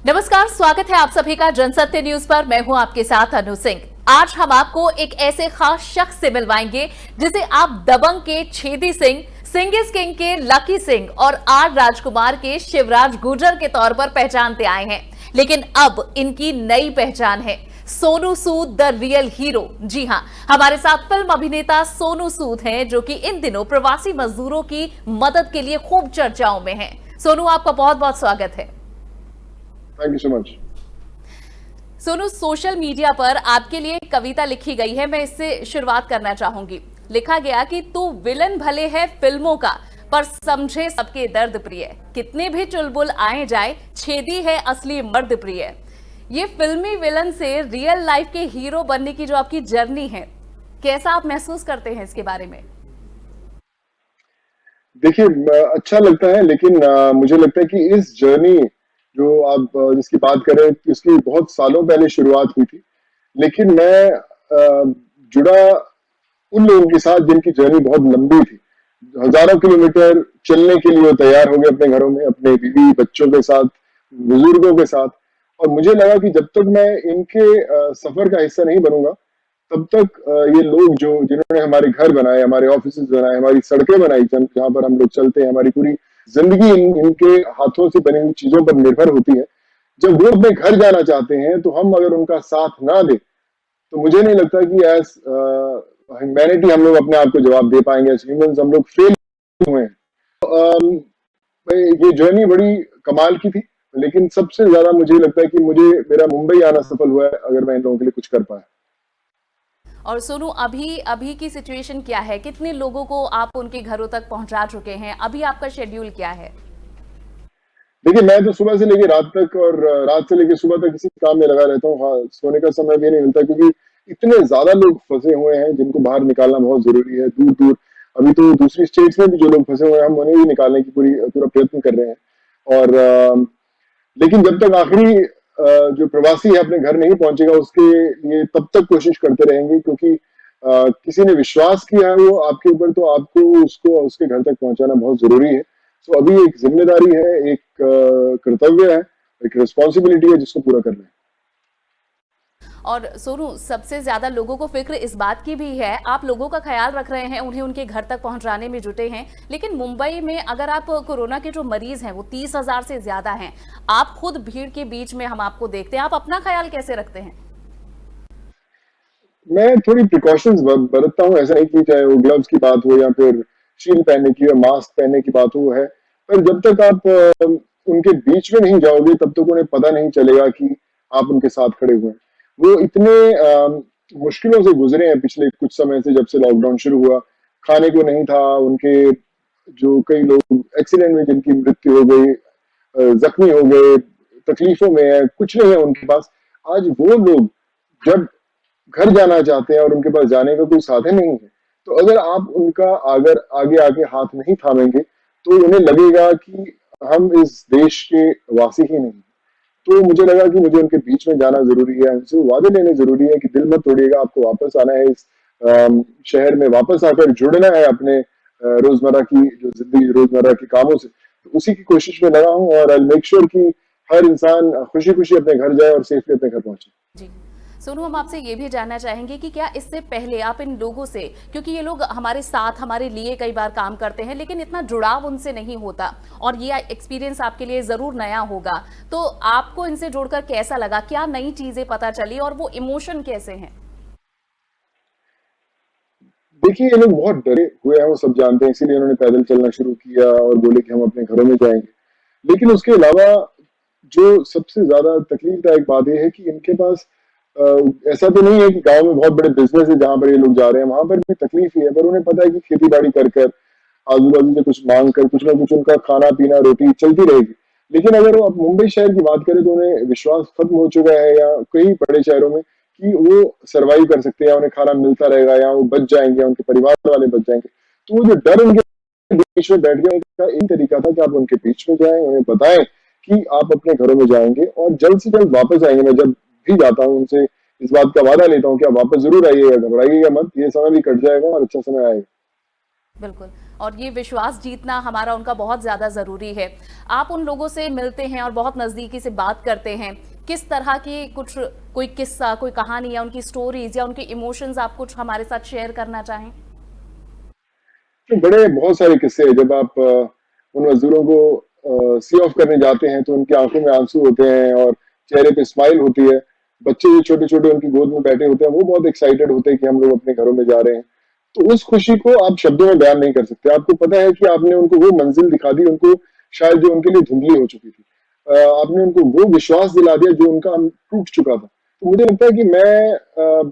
नमस्कार, स्वागत है आप सभी का जनसत्य न्यूज पर। मैं हूं आपके साथ अनु सिंह। आज हम आपको एक ऐसे खास शख्स से मिलवाएंगे जिसे आप दबंग के छेदी सिंह, सिंगिस किंग के लकी सिंह और आर राजकुमार के शिवराज गुर्जर के तौर पर पहचानते आए हैं। लेकिन अब इनकी नई पहचान है Sonu Sood the real hero. जी हां, हमारे साथ फिल्म अभिनेता सोनू सूद हैं, जो कि इन दिनों प्रवासी मजदूरों की मदद के लिए खूब चर्चाओं में हैं। सोनू, आपका बहुत बहुत स्वागत है। Thank you so much. Sonu, social media पर आपके लिए एक कविता लिखी गई है, मैं इससे शुरुआत करना चाहूंगी। लिखा गया कि तू विलन भले है फिल्मों का, पर समझे सबके दर्द प्रिय। कितने भी चुलबुल आए जाए, छेदी है असली मर्द प्रिय। ये फिल्मी विलन से रियल लाइफ के हीरो बनने की जो आपकी जर्नी है, कैसा आप महसूस करते हैं इसके बारे में? देखिए, अच्छा लगता है, लेकिन मुझे लगता है कि इस जर्नी जो आप जिसकी बात कर रहे हैं, इसकी बहुत सालों पहले शुरुआत हुई थी। लेकिन मैं जुड़ा उन लोगों के साथ जिनकी जर्नी बहुत लंबी थी। हजारों किलोमीटर चलने के लिए वो तैयार हो गए अपने घरों में, अपने बीवी बच्चों के साथ, बुजुर्गों के साथ। और मुझे लगा कि जब तक मैं इनके सफर का हिस्सा नहीं बनूंगा, तब तक ये लोग जो जिन्होंने हमारे घर बनाए, हमारे ऑफिस बनाए, हमारी सड़कें बनाई, जहां पर हम लोग चलते हैं, हमारी पूरी जिंदगी इनके हाथों से बनी हुई चीजों पर निर्भर होती है। जब वो अपने घर जाना चाहते हैं, तो हम अगर उनका साथ ना दें, तो मुझे नहीं लगता कि एज ह्यूमैनिटी हम लोग अपने आप को जवाब दे पाएंगे। एज ह्यूमंस हम लोग फेल हुए हैं। ये जर्नी बड़ी कमाल की थी, लेकिन सबसे ज्यादा मुझे लगता है कि मुझे मेरा मुंबई आना सफल हुआ है, अगर मैं इन लोगों के लिए कुछ कर पाया। और सोनू, अभी की सिचुएशन क्या है? कितने लोगों को आप उनके घरों तक पहुंचा चुके हैं? अभी आपका शेड्यूल क्या है? देखिए, मैं तो सुबह से लेकर रात तक और रात से लेकर सुबह तक इसी काम में लगा रहता हूँ। हाँ, सोने का समय भी नहीं मिलता, क्योंकि इतने ज्यादा लोग फंसे हुए हैं जिनको बाहर निकालना बहुत जरूरी है, दूर दूर। अभी तो दूसरी स्टेट्स में भी जो लोग फंसे हुए हैं, हम उन्हें भी निकालने की पूरा प्रयत्न कर रहे हैं। और लेकिन जब तक आखिरी जो प्रवासी है अपने घर नहीं पहुंचेगा, उसके लिए तब तक कोशिश करते रहेंगे, क्योंकि किसी ने विश्वास किया है वो आपके ऊपर, तो आपको उसको उसके घर तक पहुंचाना बहुत जरूरी है। तो अभी एक जिम्मेदारी है, एक कर्तव्य है, एक रिस्पॉन्सिबिलिटी है, जिसको पूरा करना है। और सोनू, सबसे ज्यादा लोगों को फिक्र इस बात की भी है, आप लोगों का ख्याल रख रहे हैं, उन्हें उनके घर तक पहुंचाने में जुटे हैं। लेकिन मुंबई में अगर आप कोरोना के जो मरीज हैं वो 30,000 से ज्यादा हैं। आप खुद भीड़ के बीच में हम आपको देखते हैं, आप अपना ख्याल कैसे रखते हैं? मैं थोड़ी प्रिकॉशंस बरतता हूँ। ऐसा नहीं कि चाहे वो ग्लव्स की बात हो या फिर शील्ड पहनने की या मास्क पहनने की बात हो, है। पर जब तक आप उनके बीच में नहीं जाओगे, तब तक उन्हें पता नहीं चलेगा कि आप उनके साथ खड़े हुए हैं। वो इतने मुश्किलों से गुजरे हैं पिछले कुछ समय से, जब से लॉकडाउन शुरू हुआ। खाने को नहीं था, उनके जो कई लोग एक्सीडेंट में जिनकी मृत्यु हो गई, जख्मी हो गए, तकलीफों में है, कुछ नहीं है उनके पास। आज वो लोग जब घर जाना चाहते हैं और उनके पास जाने का कोई साधन नहीं है, तो अगर आप उनका अगर आगे आके हाथ नहीं थामेंगे, तो उन्हें लगेगा कि हम इस देश के वासी ही नहीं। तो मुझे लगा कि मुझे उनके बीच में जाना जरूरी है, उनसे वादे लेने जरूरी है कि दिल मत तोड़िएगा, आपको वापस आना है इस शहर में, वापस आकर जुड़ना है अपने रोजमर्रा की जो जिंदगी, रोजमर्रा के कामों से। तो उसी की कोशिश में लगा हूँ, और आई मेक श्योर कि हर इंसान खुशी खुशी अपने घर जाए और सेफली अपने घर पहुंचे। जी सोनू, हम आपसे ये भी जानना चाहेंगे कि क्या इससे पहले आप इन लोगों से, क्योंकि ये लोग हमारे साथ हमारे लिए कई बार काम करते हैं, लेकिन इतना जुड़ाव उनसे नहीं होता और ये एक्सपीरियंस आपके लिए जरूर नया होगा, तो आपको इनसे जुड़कर कैसा लगा? क्या नई चीजें पता चली और वो इमोशन कैसे हैं? देखिए, ये लोग बहुत डरे हुए हैं, वो सब जानते हैं, इसीलिए उन्होंने पैदल चलना शुरू किया और बोले कि हम अपने घरों में जाएंगे। लेकिन उसके अलावा जो सबसे ज्यादा तकलीफदायक बात यह है कि इनके पास ऐसा तो नहीं है कि गांव में बहुत बड़े बिजनेस है जहां पर ये लोग जा रहे हैं, वहां पर भी तकलीफ ही है। पर उन्हें पता है कि खेती बाड़ी कर कर, आजू बाजू से कुछ मांग कर, कुछ ना कुछ उनका खाना पीना रोटी चलती रहेगी। लेकिन अगर वो अब मुंबई शहर की बात करें, तो उन्हें विश्वास खत्म हो चुका है, या कई बड़े शहरों में, कि वो सरवाइव कर सकते हैं, उन्हें खाना मिलता रहेगा, या वो बच जाएंगे, उनके परिवार वाले बच जाएंगे। तो वो जो डर उनके बीच में बैठ गया, उनका एक तरीका था कि आप उनके बीच में जाएं, उन्हें बताएं कि आप अपने घरों में जाएंगे और जल्द से जल्द वापस आएंगे। मैं जब भी जाता हूँ उनसे इस बात का वादा लेता हूँ कि आप वापस जरूर आइएगा, घबराइएगा मत, ये समय भी कट जाएगा और अच्छा समय आएगा। बिल्कुल। और ये विश्वास जीतना हमारा उनका बहुत ज्यादा जरूरी है। आप उन लोगों से मिलते हैं और बहुत नजदीकी से बात करते हैं, किस तरह की कुछ कोई किस्सा, कोई कहानी या उनकी स्टोरीज या उनके इमोशंस आप कुछ हमारे साथ शेयर करना चाहें? तो बड़े बहुत सारे किस्से हैं। जब आप उन मजदूरों को सी ऑफ करने जाते हैं तो उनकी आंखों में आंसू होते हैं और चेहरे पे स्माइल होती है। बच्चे जो छोटे छोटे उनकी गोद में बैठे होते हैं वो बहुत एक्साइटेड होते हैं कि हम लोग अपने घरों में जा रहे हैं। तो उस खुशी को आप शब्दों में बयान नहीं कर सकते। आपको पता है कि आपने उनको वो मंजिल दिखा दी, उनको शायद जो उनके लिए धुंधली हो चुकी थी। आपने उनको वो विश्वास दिला दिया जो उनका टूट चुका था। तो मुझे लगता है कि मैं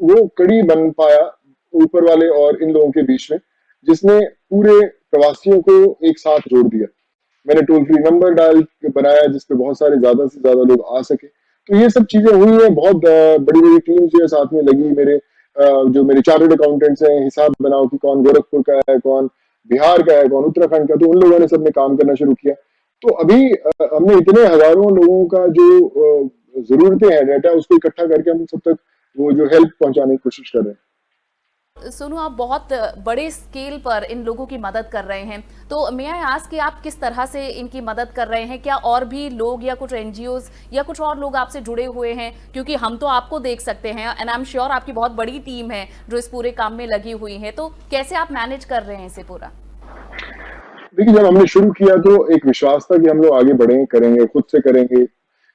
वो कड़ी बन पाया ऊपर वाले और इन लोगों के बीच में, जिसने पूरे प्रवासियों को एक साथ जोड़ दिया। मैंने टोल फ्री नंबर डायल बनाया जिसपे बहुत सारे ज्यादा से ज्यादा लोग आ सके। तो ये सब चीजें हुई हैं। बहुत बड़ी बड़ी टीम जो है साथ में लगी। मेरे जो मेरे चार्टर्ड अकाउंटेंट्स हैं, हिसाब बनाओ कि कौन गोरखपुर का है, कौन बिहार का है, कौन उत्तराखंड का। तो उन लोगों ने सबने काम करना शुरू किया। तो अभी हमने इतने हजारों लोगों का जो जरूरतें हैं डाटा, उसको इकट्ठा करके हम सब तक वो जो हेल्प पहुंचाने की कोशिश कर रहे हैं। सोनू, आप बहुत बड़े स्केल पर इन लोगों की मदद कर रहे हैं, तो मैं आज कि आप किस तरह से इनकी मदद कर रहे हैं? क्या और भी लोग या कुछ एनजीओज या कुछ और लोग आपसे जुड़े हुए हैं? क्योंकि हम तो आपको देख सकते हैं एंड आई एम श्योर आपकी बहुत बड़ी टीम है जो इस पूरे काम में लगी हुई है, तो कैसे आप मैनेज कर रहे हैं इसे पूरा? देखिए, जब हमने शुरू किया तो एक विश्वास था कि हम लोग आगे बढ़ेंगे, करेंगे, खुद से करेंगे,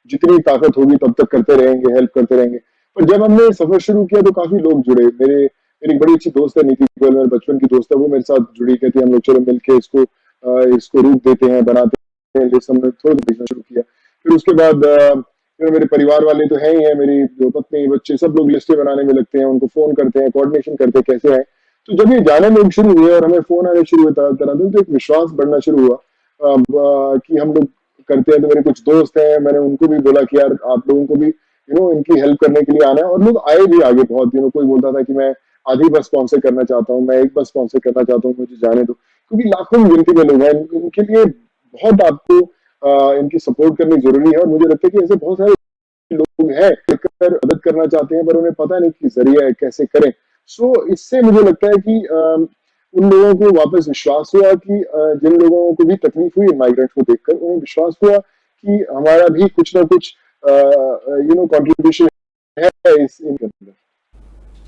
जितनी ताकत होगी तब तक करते रहेंगे, हेल्प करते रहेंगे। पर जब हमने सफर शुरू किया तो काफी लोग जुड़े। मेरी एक बड़ी अच्छी दोस्त है नीति गोयल, मेरे बचपन की दोस्त है, वो मेरे साथ जुड़ी। कहती है हम लोग चलो मिलके इसको रूप देते हैं, बनाते हैं। लिस्ट हमने थोड़ा भेजना शुरू किया। फिर उसके बाद फिर मेरे परिवार वाले तो है ही है, मेरी जो पत्नी, बच्चे, सब लोग लिस्टें बनाने में लगते हैं, उनको फोन करते हैं, कोऑर्डिनेशन करते हैं कैसे है। तो जब ये जाने लोग शुरू हुए और हमें फोन आने शुरू हुए तरह तरह, तो एक विश्वास बढ़ना शुरू हुआ कि हम लोग करते हैं। तो मेरे कुछ दोस्त हैं, मैंने उनको भी बोला कि यार आप लोगों को भी इनकी हेल्प करने के लिए आना है। और लोग आए भी आगे बहुत। कोई बोलता था कि मैं आधी बस स्पॉन्सर करना चाहता हूँ, मैं एक बस स्पॉन्सर करना चाहता हूँ, मुझे जाने दो। क्योंकि लाखों की गिनती में लोग हैं, इनके लिए बहुत आपको इनकी सपोर्ट करनी जरूरी है। और मुझे लगता है कि ऐसे बहुत सारे लोग हैं लेकर मदद करना चाहते हैं, पर उन्हें पता नहीं कि जरिया है, कैसे करें। सो इससे मुझे लगता है कि उन लोगों को वापस विश्वास हुआ कि जिन लोगों को भी तकलीफ हुई माइग्रेंट्स को देखकर, उन्हें विश्वास हुआ कि हमारा भी कुछ ना कुछ कंट्रीब्यूशन है इनके अंदर।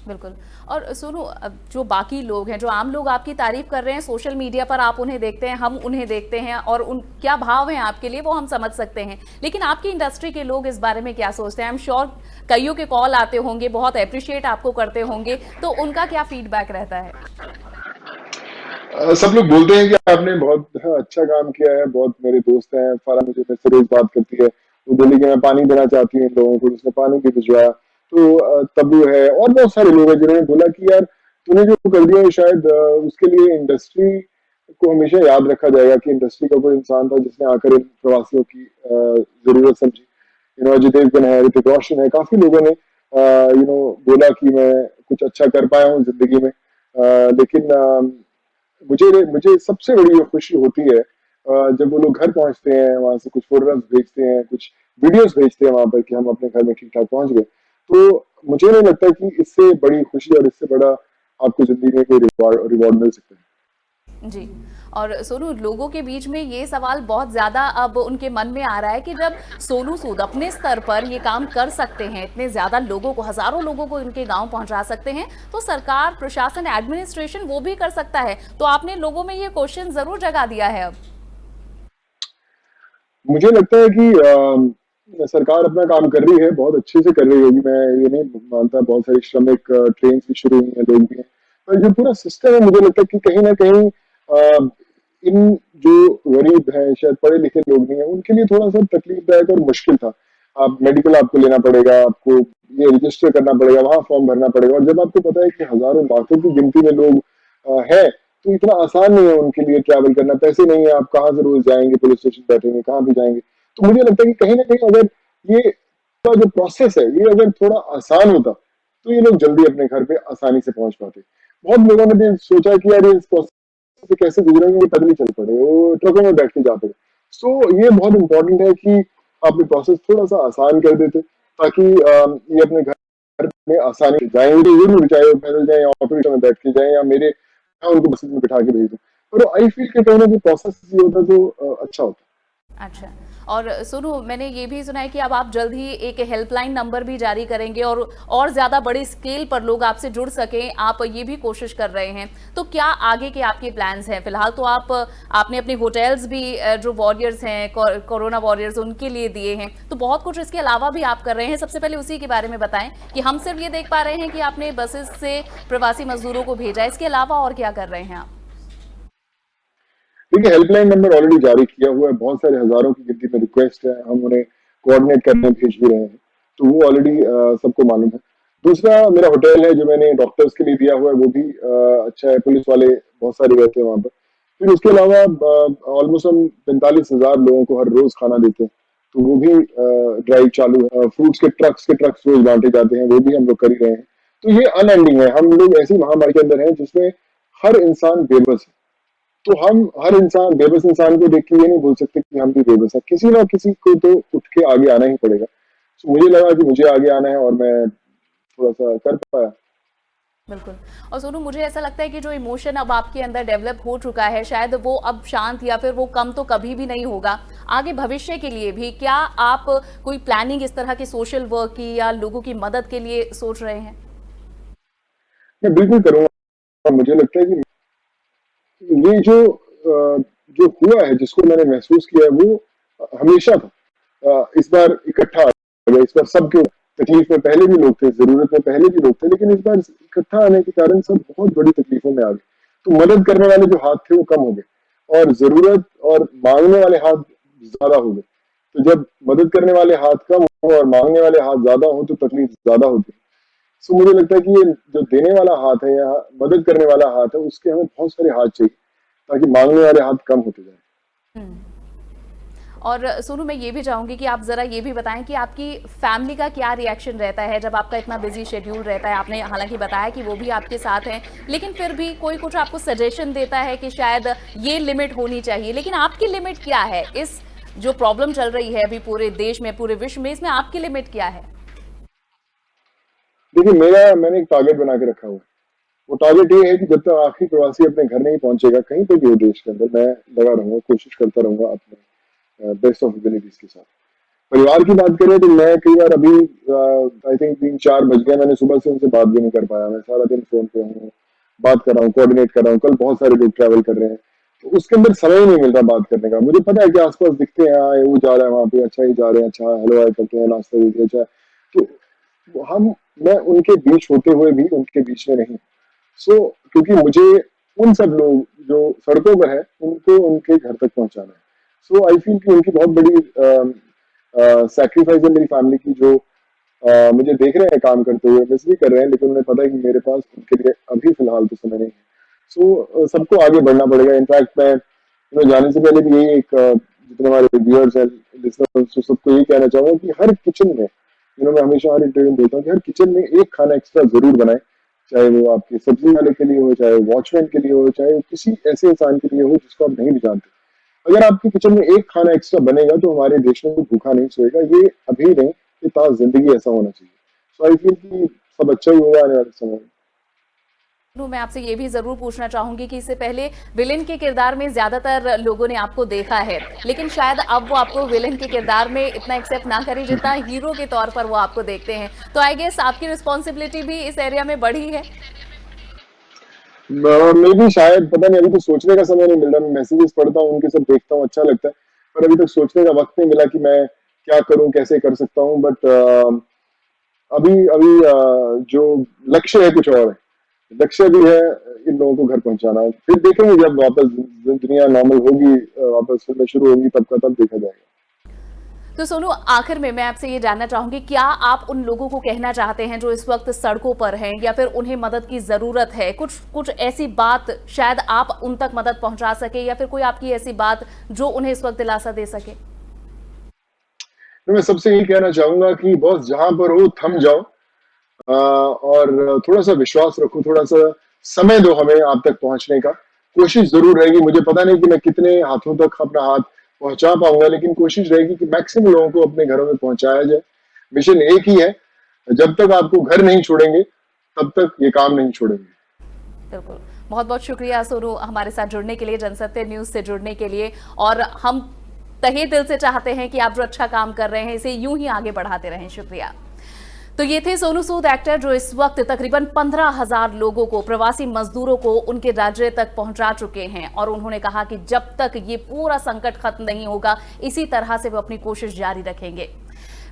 बिल्कुल। और सोनू, जो बाकी लोग हैं, जो आम लोग आपकी तारीफ कर रहे हैं सोशल मीडिया पर, आप उन्हें देखते हैं, हम उन्हें देखते हैं, और उन क्या भाव हैं आपके लिए वो हम समझ सकते हैं। लेकिन आपकी इंडस्ट्री के लोग इस बारे में क्या सोचते हैं? आई एम श्योर कईयों के कॉल आते होंगे, बहुत अप्रिशिएट आपको करते होंगे, तो उनका क्या फीडबैक रहता है? सब लोग बोलते हैं कि आपने बहुत अच्छा काम किया है। बहुत मेरे दोस्त हैं, फारा मुझे मेरे से रोज बात करती है। वो बोली कि मैं पानी देना चाहती हूँ इन लोगों को, उसने पानी भी भिजवाया। तो तब्बू है और बहुत सारे लोग हैं जिन्होंने बोला कि यार तूने जो कर दिया है शायद उसके लिए इंडस्ट्री को हमेशा याद रखा जाएगा कि इंडस्ट्री का कोई इंसान था जिसने आकर इन प्रवासियों की जरूरत समझी। अजय देवगन है, ऋतिक रोशन है, काफी लोगों ने बोला कि मैं कुछ अच्छा कर पाया हूँ जिंदगी में। लेकिन मुझे मुझे सबसे बड़ी खुशी होती है जब वो लोग घर पहुंचते हैं, वहां से कुछ फोटोग्राफ्स भेजते हैं, कुछ वीडियोस भेजते हैं वहां पर कि हम अपने घर में ठीक ठाक पहुंच गए। तो मुझे नहीं लगता कि इससे बड़ी खुशी और इससे बड़ा आपको जिंदगी में कोई रिवॉर्ड मिल सकता है। जी। और सोनू, लोगों के बीच में ये सवाल बहुत ज्यादा अब उनके मन में आ रहा है कि जब सोनू सूद अपने स्तर पर ये काम कर सकते हैं, इतने ज्यादा लोगों को, हजारों लोगों को इनके गांव पहुंचा सकते हैं, तो सरकार, प्रशासन, एडमिनिस्ट्रेशन वो भी कर सकता है। तो आपने लोगों में ये क्वेश्चन जरूर जगा दिया है अब। मुझे लगता है कि सरकार अपना काम कर रही है, बहुत अच्छे से कर रही होगी। मैं ये नहीं मानता। बहुत सारी श्रमिक ट्रेन भी शुरू हुई है, लोग भी हैं। पर जो पूरा सिस्टम है, मुझे लगता है कि कहीं ना कहीं इन जो गरीब हैं, शायद पढ़े लिखे लोग नहीं है, उनके लिए थोड़ा सा तकलीफदायक और मुश्किल था। आप मेडिकल आपको लेना पड़ेगा, आपको ये रजिस्टर करना पड़ेगा, वहां फॉर्म भरना पड़ेगा। और जब आपको पता है कि हजारों लाखों की गिनती में लोग हैं, तो इतना आसान नहीं है उनके लिए ट्रैवल करना। पैसे नहीं है, आप कहाँ से रोज जाएंगे, पुलिस स्टेशन बैठेंगे, कहाँ भी जाएंगे। तो मुझे लगता है कि कहीं ना कहीं अगर ये जो प्रोसेस है ये अगर थोड़ा आसान होता तो ये लोग जल्दी अपने घर पे आसानी से पहुंच पाते। बहुत लोगों ने भी सोचा कि यार इस प्रोसेस से कैसे गुजरेंगे, वो पैदल ही चल पड़े, वो ट्रकों में बैठ के जा पड़े। सो ये बहुत इंपॉर्टेंट है कि आप ये प्रोसेस थोड़ा सा आसान कर देते, ताकि ये अपने घर में आसानी से जाएंगे, जरूर चाहे वो पैदल जाए या ऑटो रिक्शा में बैठ के जाए, या मैं उनको बस में बिठा के भेज दूं। और आई फील कि कहीं ना कहीं प्रोसेस ये होता तो अच्छा होता। अच्छा। और सुनो, मैंने ये भी सुना है कि अब आप जल्द ही एक हेल्पलाइन नंबर भी जारी करेंगे और ज्यादा बड़ी स्केल पर लोग आपसे जुड़ सकें, आप ये भी कोशिश कर रहे हैं। तो क्या आगे के आपके प्लान्स हैं? फिलहाल तो आपने अपने होटल्स भी जो वॉरियर्स हैं, कोरोना वॉरियर्स, उनके लिए दिए हैं, तो बहुत कुछ इसके अलावा भी आप कर रहे हैं। सबसे पहले उसी के बारे में बताएं कि हम सिर्फ ये देख पा रहे हैं कि आपने बसेस से प्रवासी मजदूरों को भेजा है, इसके अलावा और क्या कर रहे हैं आप? देखिए, हेल्पलाइन नंबर ऑलरेडी जारी किया हुआ है, बहुत सारे हजारों की गिनती में रिक्वेस्ट है, हम उन्हें कोऑर्डिनेट करने भेज भी रहे हैं, तो वो ऑलरेडी सबको मालूम है। दूसरा, मेरा होटल है जो मैंने डॉक्टर्स के लिए दिया हुआ है, वो भी अच्छा है, पुलिस वाले बहुत सारे रहते हैं वहां पर। फिर उसके अलावा ऑलमोस्ट हम 45,000 लोगों को हर रोज खाना देते हैं, तो वो भी ड्राइव चालू है। फ्रूट्स के ट्रक्स रोज बांटे जाते हैं, वो भी हम लोग कर ही रहे हैं। तो ये अनएंडिंग है, हम लोग ऐसी महामारी के अंदर हैं जिसमें हर इंसान बेबस है। तो हम हर इंसान, बेबस इंसान को देख के ये नहीं बोल सकते कि हम भी बेबस हैं, किसी ना किसी को तो उठ के आगे आना ही पड़ेगा। तो मुझे लगा कि मुझे आगे आना है और मैं थोड़ा सा कर पाया। बिल्कुल। और सोनू, मुझे ऐसा लगता है कि जो इमोशन अब आपके अंदर डेवलप हो चुका है, शायद वो अब शांत या फिर वो कम तो कभी भी नहीं होगा। आगे भविष्य के लिए भी क्या आप कोई प्लानिंग इस तरह के सोशल वर्क की या लोगों की मदद के लिए सोच रहे हैं? मैं बिल्कुल करूंगा। मुझे लगता है कि ये जो हुआ है, जिसको मैंने महसूस किया है, वो हमेशा था। इस बार इकट्ठा आ गया, इस बार सबके तकलीफ में पहले भी लोग थे, जरूरत में पहले भी लोग थे, लेकिन इस बार इकट्ठा आने के कारण सब बहुत बड़ी तकलीफों में आ गए। तो मदद करने वाले जो हाथ थे वो कम हो गए और जरूरत और मांगने वाले हाथ ज्यादा हो गए। तो जब मदद करने वाले हाथ कम हो और मांगने वाले हाथ ज्यादा हो तो तकलीफ ज्यादा होती है। सो मुझे लगता है कि ये जो देने वाला हाथ है या मदद करने वाला हाथ है, उसके हमें बहुत सारे हाथ चाहिए ताकि मांगने वाले हाथ कम होते जाए। हम्म। और सोनू, मैं ये भी चाहूंगी कि आप जरा ये भी बताएं कि आपकी फैमिली का क्या रिएक्शन रहता है जब आपका इतना बिजी शेड्यूल रहता है। आपने हालांकि बताया कि वो भी आपके साथ हैं, लेकिन फिर भी कोई कुछ आपको सजेशन देता है कि शायद ये लिमिट होनी चाहिए, लेकिन आपकी लिमिट क्या है? इस जो प्रॉब्लम चल रही है अभी पूरे देश में, पूरे विश्व में, इसमें आपकी लिमिट क्या है? देखिए, मैंने एक टारगेट बना के रखा हुआ है। वो टारगेट ये है कि जब तक आखिरी प्रवासी अपने घर नहीं पहुंचेगा, कहीं पे भी हो देश के अंदर, मैं लगा रहूंगा, कोशिश करता रहूंगा अपने बेस्ट ऑफ एबिलिटीज के साथ। परिवार की बात करें तो मैं कई बार अभी आई थिंक 3-4 बज गए, मैंने सुबह से उनसे बात भी नहीं कर पाया। मैं सारा दिन फोन पे हूँ, बात कर रहा हूँ, कोऑर्डिनेट कर रहा हूँ। कल बहुत सारे लोग ट्रैवल कर रहे हैं, तो उसके अंदर समय ही नहीं मिल रहा बात करने का। मुझे पता है कि आसपास दिखते हैं, हाँ वो जा रहा है वहां पे, अच्छा ही जा रहे हैं, अच्छा हेलो हाय करते हैं, नाश्ता दीजिए, अच्छा। तो मैं उनके बीच होते हुए भी उनके बीच में नहीं। सो क्योंकि मुझे उन सब लोग जो सड़कों पर है उनको उनके घर तक पहुंचाना है। सो आई फील कि उनकी बहुत बड़ी सैक्रिफाइस है मेरी फैमिली की, जो मुझे देख रहे हैं काम करते हुए, मिस भी कर रहे हैं, लेकिन उन्हें पता है कि मेरे पास उनके लिए अभी फिलहाल तो समय नहीं है। सो सबको आगे बढ़ना पड़ेगा। इनफैक्ट मैं जाने से पहले भी यही एक जितने हमारे व्यूअर्स हैं, लिसनर्स, सबको यही कहना चाहूंगा कि हर किचन में, मैं हमेशा हर इंटरव्यू में बोलता हूँ कि हर किचन में एक खाना एक्स्ट्रा जरूर बनाए, चाहे वो आपके सब्जी वाले के लिए हो, चाहे वॉचमैन के लिए हो, चाहे वो किसी ऐसे इंसान के लिए हो जिसको आप नहीं भी जानते। अगर आपके किचन में एक खाना एक्स्ट्रा बनेगा तो हमारे देश में कोई भूखा नहीं सोएगा। ये अभी नहीं, ये ताज जिंदगी ऐसा होना चाहिए। सो आई फील कि सब अच्छा ही होगा आने वाले समय में। मैं आपसे ये भी जरूर पूछना चाहूंगी कि इससे पहले विलेन के किरदार में ज्यादातर लोगों ने आपको देखा है, लेकिन शायद अब वो आपको विलेन के किरदार में इतना एक्सेप्ट ना करें जितना हीरो के तौर पर वो आपको देखते हैं। तो आई गेस आपकी रिस्पॉन्सिबिलिटी भी इस एरिया में बढ़ी है। मे भी, शायद, पता नहीं, अभी तो सोचने का समय नहीं मिल रहा। मैं मैसेजेस पढ़ता हूँ, उनके सब देखता हूँ, अच्छा लगता है, पर अभी तक सोचने का वक्त नहीं मिला कि मैं क्या करूँ, कैसे कर सकता हूँ। बट अभी अभी जो लक्ष्य है कुछ और है। लक्ष्य भी है इन लोगों को घर पहुंचाना। फिर देखेंगे जब वापस दुनिया नॉर्मल होगी, वापस फिल्में शुरू होंगी, तब का तब देखा जाएगा। तो सोनू, आखिर में मैं आपसे ये जानना चाहूंगी, क्या आप उन लोगों को कहना चाहते हैं जो इस वक्त सड़कों पर हैं या फिर उन्हें मदद की जरूरत है, कुछ कुछ ऐसी बात शायद आप उन तक मदद पहुंचा सके, या फिर कोई आपकी ऐसी बात जो उन्हें इस वक्त दिलासा दे सके? तो मैं सबसे यही कहना चाहूंगा कि बॉस, जहां पर हो थम जाओ, और थोड़ा सा विश्वास रखो, थोड़ा सा समय दो हमें आप तक पहुंचने का। कोशिश जरूर रहेगी, मुझे पता नहीं कि मैं कितने हाथों तक अपना हाथ पहुंचा पाऊंगा, लेकिन कोशिश रहेगी कि मैक्सिमम लोगों को अपने घरों में पहुंचाया जाए। मिशन एक ही है, जब तक आपको घर नहीं छोड़ेंगे तब तक ये काम नहीं छोड़ेंगे। बिल्कुल। बहुत बहुत शुक्रिया सोनू हमारे साथ जुड़ने के लिए, जनसत्य न्यूज से जुड़ने के लिए। और हम तहे दिल से चाहते हैं कि आप जो अच्छा काम कर रहे हैं इसे यूं ही आगे बढ़ाते रहें। शुक्रिया। तो ये थे सोनू सूद एक्टर, जो इस वक्त तकरीबन 15,000 लोगों को, प्रवासी मजदूरों को उनके राज्य तक पहुंचा चुके हैं। और उन्होंने कहा कि जब तक ये पूरा संकट खत्म नहीं होगा, इसी तरह से वो अपनी कोशिश जारी रखेंगे।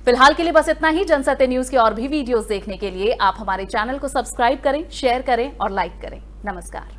फिलहाल के लिए बस इतना ही। जनसत्य न्यूज के और भी वीडियोस देखने के लिए आप हमारे चैनल को सब्सक्राइब करें, शेयर करें और लाइक करें। नमस्कार।